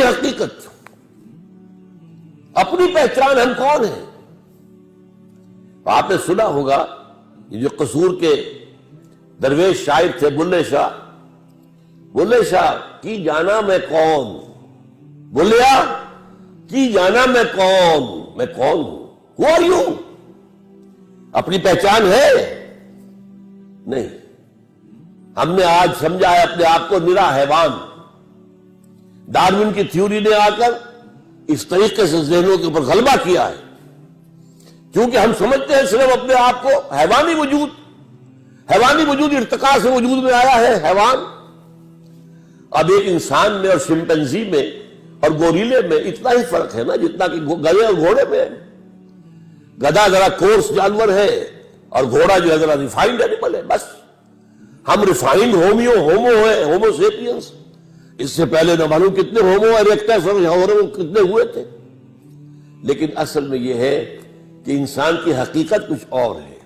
حقیقت، اپنی پہچان ہم کون ہیں. آپ نے سنا ہوگا یہ جو قصور کے درویش شاعر تھے بلے شاہ، بلے شاہ کی جانا میں کون، بولیا کی جانا میں کون ہوں. Who are you؟ اپنی پہچان ہے نہیں. ہم نے آج سمجھا ہے اپنے آپ کو نرا حیوان. ڈارون کی تھیوری نے آ کر اس طریقے سے ذہنوں کے اوپر غلبہ کیا ہے، کیونکہ ہم سمجھتے ہیں صرف اپنے آپ کو حیوانی وجود ارتقاء سے وجود میں آیا ہے حیوان. اب ایک انسان میں اور شمپینزی میں اور گوریلے میں اتنا ہی فرق ہے نا جتنا کہ گدھے اور گھوڑے میں ہے. گدھا ذرا کورس جانور ہے اور گھوڑا جو ہے ذرا ریفائنڈ اینیمل ہے. بس ہم ریفائنڈ ہومو ہے، ہومو سیپینس. اس سے پہلے نہ معلوم کتنے ہومو ایریکٹس اور کتنے ہوئے تھے. لیکن اصل میں یہ ہے کہ انسان کی حقیقت کچھ اور ہے.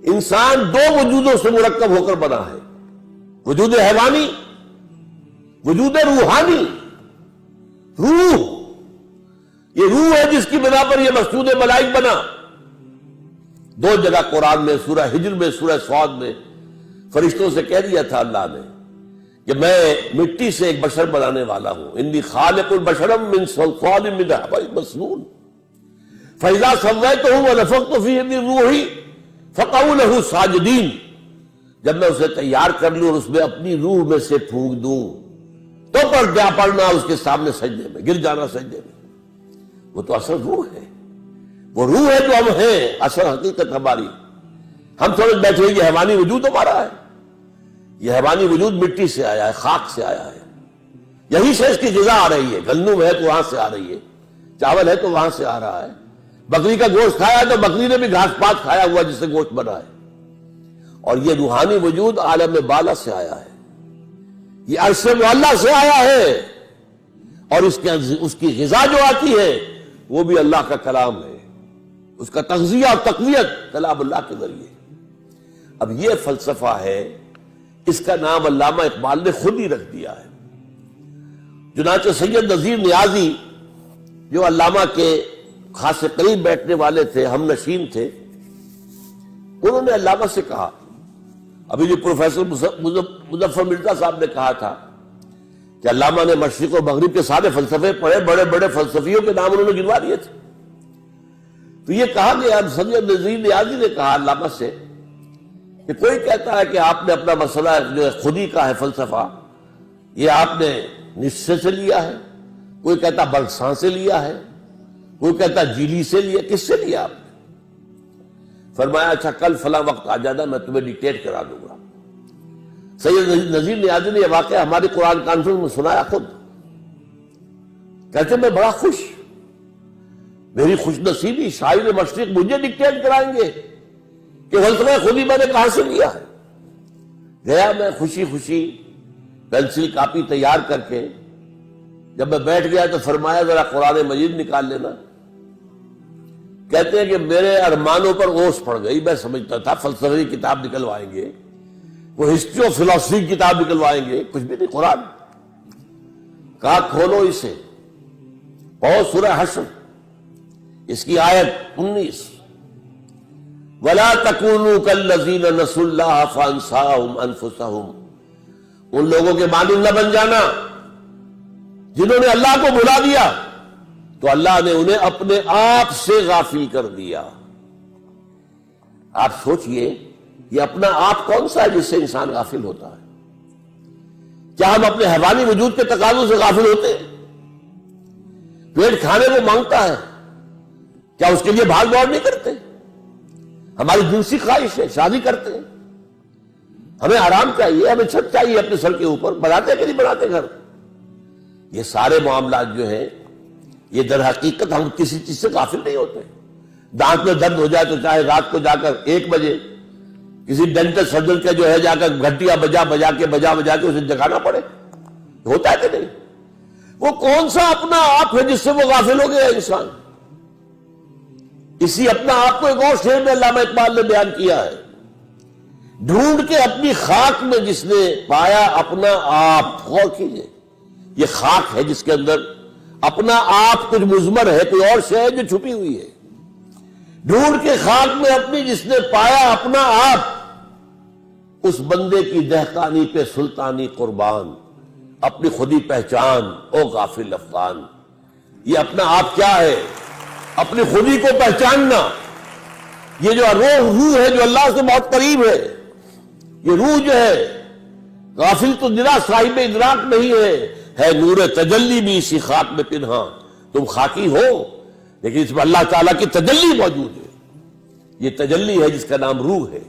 انسان دو وجودوں سے مرکب ہو کر بنا ہے، وجود حیوانی، وجود روحانی. روح، یہ روح ہے جس کی بنا پر یہ مسجود ملائک بنا. دو جگہ قرآن میں، سورہ ہجر میں، سورہ صاد میں فرشتوں سے کہہ دیا تھا اللہ نے کہ میں مٹی سے ایک بشر بنانے والا ہوں. انی خالق البشر من صلصال من حمأ مسنون فإذا سويته ونفخت فيه من روحي فقعوا له ساجدين. جب میں اسے تیار کر لوں اور اس میں اپنی روح میں سے پھونک دوں تو پڑنا اس کے سامنے سجدے میں، گر جانا سجدے میں. وہ تو اصل روح ہے، وہ روح ہے جو ہم ہیں، اصل حقیقت ہماری. ہم سمجھ بیٹھے یہ حیوانی وجود ہمارا ہے. یہ حیوانی وجود مٹی سے آیا ہے، خاک سے آیا ہے. یہی سے اس کی غذا آ رہی ہے. گندم ہے تو وہاں سے آ رہی ہے، چاول ہے تو وہاں سے آ رہا ہے. بکری کا گوشت کھایا ہے تو بکری نے بھی گھاس پات کھایا ہوا جس سے گوشت بنا ہے. اور یہ روحانی وجود عالم بالا سے آیا ہے، یہ عرش معلی سے آیا ہے. اور اس کی غذا جو آتی ہے وہ بھی اللہ کا کلام ہے. اس کا تغذیہ اور تقویت کلام اللہ کے ذریعے. اب یہ فلسفہ ہے، اس کا نام علامہ اقبال نے خود ہی رکھ دیا ہے. چنانچہ سید نذیر نیازی جو علامہ کے خاص قریب بیٹھنے والے تھے، ہم نشین تھے، انہوں نے علامہ سے کہا، ابھی جو پروفیسر مظفر مرزا صاحب نے کہا تھا کہ علامہ نے مشرق و مغرب کے سارے فلسفے پڑھے، بڑے بڑے فلسفیوں کے نام انہوں نے گنوا دیے تھے. تو یہ کہا گیا، سید نذیر نیازی نے کہا علامہ سے کہ کوئی کہتا ہے کہ آپ نے اپنا مسئلہ جو خودی کا ہے فلسفہ، یہ آپ نے نشے سے لیا ہے، کوئی کہتا برگساں سے لیا ہے، کوئی کہتا جیلی سے لیا، کس سے لیا آپ نے؟ فرمایا اچھا کل فلاں وقت آ جانا، میں تمہیں ڈکٹیٹ کرا دوں گا. سید نذیر نیازی نے یہ واقعہ ہماری قرآن کانفرنس میں سنایا خود. کہتے میں بڑا خوش، میری خوش نصیبی، شاعر مشرق مجھے ڈکٹیٹ کرائیں گے کہ فلسفہ خودی میں نے کہاں سے لیا ہے. گیا میں خوشی خوشی پینسل کاپی تیار کر کے، جب میں بیٹھ گیا تو فرمایا ذرا قرآن مجید نکال لینا. کہتے ہیں کہ میرے ارمانوں پر اوس پڑ گئی. میں سمجھتا تھا فلسفے کی کتاب نکلوائیں گے، وہ ہسٹری آف فلاسفی کی کتاب نکلوائیں گے، کچھ بھی نہیں. قرآن کہا کھولو اسے، پڑھو سورہ حشر، اس کی آیت 19، وَلَا تَكُونُوا كَالَّذِينَ نَسُوا اللَّهَ فَأَنسَاهُمْ أَنفُسَهُمْ. ان لوگوں کے مانند نہ بن جانا جنہوں نے اللہ کو بھلا دیا تو اللہ نے انہیں اپنے آپ سے غافل کر دیا. آپ سوچئے یہ اپنا آپ کون سا ہے جس سے انسان غافل ہوتا ہے؟ کیا ہم اپنے حیوانی وجود کے تقاضوں سے غافل ہوتے ہیں؟ پیٹ کھانے کو مانگتا ہے، کیا اس کے لیے بھاگ دوڑ نہیں کرتے؟ ہماری جنسی خواہش ہے، شادی کرتے ہیں، ہمیں آرام چاہیے، ہمیں چھت چاہیے اپنے سر کے اوپر، بناتے کہ نہیں بناتے گھر؟ یہ سارے معاملات جو ہیں یہ در حقیقت ہم کسی چیز سے غافل نہیں ہوتے. دانت میں درد ہو جائے تو چاہے رات کو جا کر 1 بجے کسی ڈینٹل سرجن کے جو ہے جا کر گھنٹیاں بجا کے اسے جگانا پڑے، ہوتا ہے کہ نہیں؟ وہ کون سا اپنا آپ ہے جس سے وہ غافل ہو گیا انسان؟ اسی اپنا آپ کو ایک اور شعر میں علامہ اقبال نے بیان کیا ہے، ڈھونڈ کے اپنی خاک میں جس نے پایا اپنا آپ. غور کیجئے، یہ خاک ہے جس کے اندر اپنا آپ کچھ مضمر ہے، کوئی اور شے ہے جو چھپی ہوئی ہے۔ ڈھونڈ کے خاک میں اپنی جس نے پایا اپنا آپ، اس بندے کی دہقانی پہ سلطانی قربان، اپنی خودی پہچان او غافل افغان۔ یہ اپنا آپ کیا ہے؟ اپنی خودی کو پہچاننا۔ یہ جو روح ہے جو اللہ سے بہت قریب ہے، یہ روح جو ہے غافل تو نرا صاحب ادراک نہیں ہے نور تجلی بھی اسی خاک میں پنہاں۔ تم خاکی ہو لیکن اس میں اللہ تعالیٰ کی تجلی موجود ہے۔ یہ تجلی ہے جس کا نام روح ہے،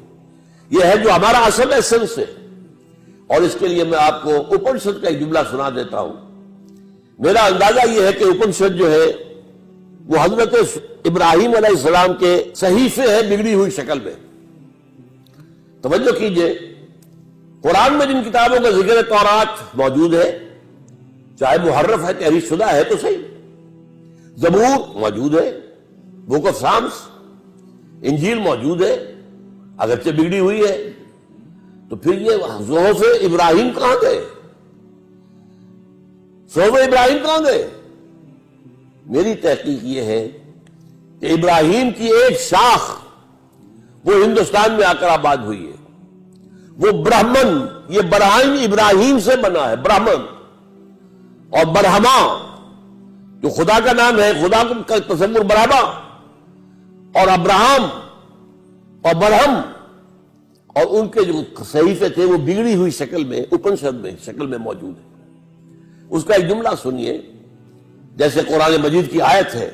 یہ ہے جو ہمارا اصل ایسنس ہے۔ اور اس کے لیے میں آپ کو اپنشد کا ایک جملہ سنا دیتا ہوں۔ میرا اندازہ یہ ہے کہ اپنشد جو ہے وہ حضرت ابراہیم علیہ السلام کے صحیفے ہے بگڑی ہوئی شکل میں۔ توجہ کیجئے، قرآن میں جن کتابوں کا ذکر تورات موجود ہے، چاہے محرف ہے، تحریف شدہ ہے تو صحیح، زبور موجود ہے، بک آف سامس، انجیل موجود ہے، اگرچہ بگڑی ہوئی ہے، تو پھر یہ صحف ابراہیم کہاں گئے؟ صحف ابراہیم کہاں گئے؟ میری تحقیق یہ ہے کہ ابراہیم کی ایک شاخ وہ ہندوستان میں آ کر آباد ہوئی ہے، وہ برہمن، یہ برہم ابراہیم سے بنا ہے، برہمن اور برہما جو خدا کا نام ہے، خدا کا تصور برہما اور ابراہم اور برہم، اور ان کے جو صحیفے تھے وہ بگڑی ہوئی شکل میں اپنشد میں شکل میں موجود ہے۔ اس کا ایک جملہ سنیے، جیسے قرآن مجید کی آیت ہے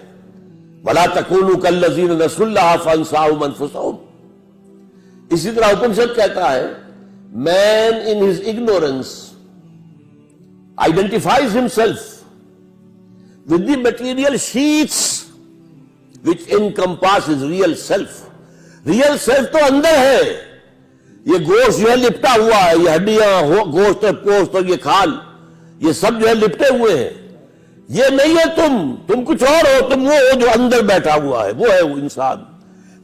وَلَا تَكُونُوا كَالَّذِينَ نَسُوا اللَّهَ فَأَنسَاهُمْ أَنفُسَهُمْ۔ اسی طرح اپنشد کہتا ہے man in his ignorance identifies himself with the material sheets which encompass his real self۔ real self تو اندر ہے، یہ گوشت جو ہے لپٹا ہوا ہے، یہ ہڈیاں، گوشت اور پوست اور یہ کھال، یہ سب جو ہے لپٹے ہوئے ہیں، یہ نہیں ہے تم کچھ اور ہو، تم وہ ہو جو اندر بیٹھا ہوا ہے، وہ ہے وہ انسان،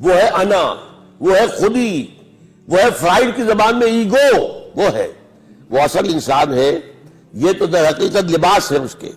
وہ ہے انا، وہ ہے خودی، وہ ہے فرائڈ کی زبان میں ایگو، وہ ہے وہ اصل انسان ہے۔ یہ تو در حقیقت لباس ہے اس کے۔